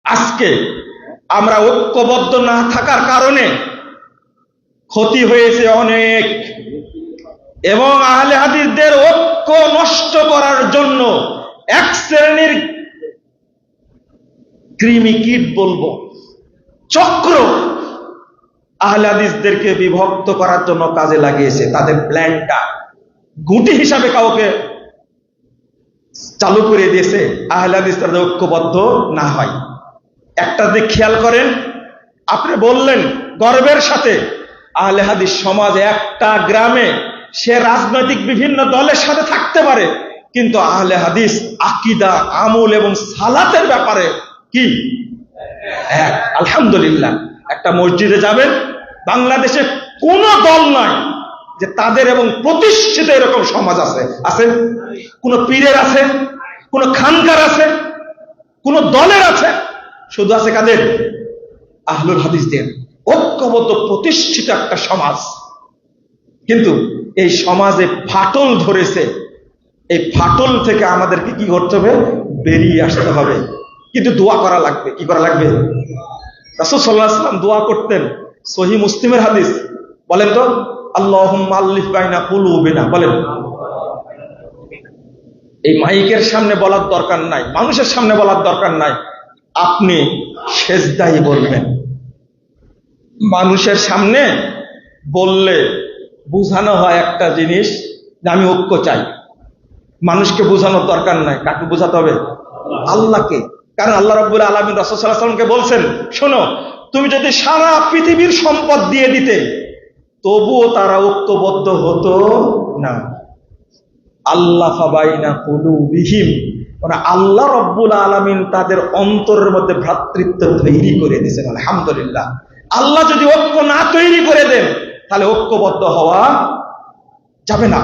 আজকে আমরা ঐক্যবদ্ধ না থাকার কারণে ক্ষতি হয়েছে অনেক, এবং আহলে হাদিসদের ঐক্য নষ্ট করার জন্য এক শ্রেণীর কৃমিকীট বলবো চক্র আহলে হাদিসদেরকে বিভক্ত করার জন্য কাজে লাগিয়েছে। তাদের প্ল্যানটা গুটি হিসাবে কাউকে চালু করে দিয়েছে আহলে হাদিস তাদের ঐক্যবদ্ধ না হয়। একটা দিক খেয়াল করেন, আপনি বললেন গর্বের সাথে আহলে হাদিস সমাজ একটা গ্রামে সে রাজনৈতিক বিভিন্ন দলের সাথে থাকতে পারে, কিন্তু আহলে হাদিস আকীদা, আমল এবং সালাতের ব্যাপারে কি এক। আলহামদুলিল্লাহ। একটা মসজিদে যাবেন, বাংলাদেশে কোন দল নয় যে তাদের এবং প্রতিষ্ঠিত এরকম সমাজ আছে। আছে কোন পীরের আছে, কোন খানকার আছে, কোন দলের আছে? শুধু আছে কাদের? আহলুল হাদিসদের ঐক্যবদ্ধ প্রতিষ্ঠিত একটা সমাজ। কিন্তু এই সমাজে ফাটল ধরেছে। এই ফাটল থেকে আমাদেরকে কি করতে হবে? বেরিয়ে আসতে হবে। কিন্তু দোয়া করা লাগবে। কি করা লাগবে? রাসূল সাল্লাল্লাহু আলাইহি ওয়াসাল্লাম দোয়া করতেন, সহিহ মুসলিমের হাদিস, বলেন তো, আল্লাহুম্মা আল্লিফ বাইনা কুলুবিনা। বলেন। এই মাইকের সামনে বলার দরকার নাই, মানুষের সামনে বলার দরকার নাই, আপনি সেজদায় বলবেন। মানুষের সামনে বললে বোঝানো হয় একটা জিনিস যে আমি ঐক্য চাই। মানুষকে বোঝানোর দরকার নাই। কাকে বোঝাতে হবে? আল্লাহকে। কারণ আল্লাহ রাব্বুল আলামিন রাসূল সাল্লাল্লাহু আলাইহি ওয়াসাল্লামকে বলছেন, শোনো, তুমি যদি সারা পৃথিবীর সম্পদ দিয়ে দিতে তবুও তারা ঐক্যবদ্ধ হতো না। আল্লাহ বাইনা কুলুবিহিম, মানে আল্লাহ রাব্বুল আলামিন তাদের অন্তরের মধ্যে ভ্রাতৃত্ব তৈরি করে দিয়েছেন। আলহামদুলিল্লাহ। আল্লাহ যদি ঐক্য না তৈরি করে দেন তাহলে ঐক্যবদ্ধ হওয়া যাবে না।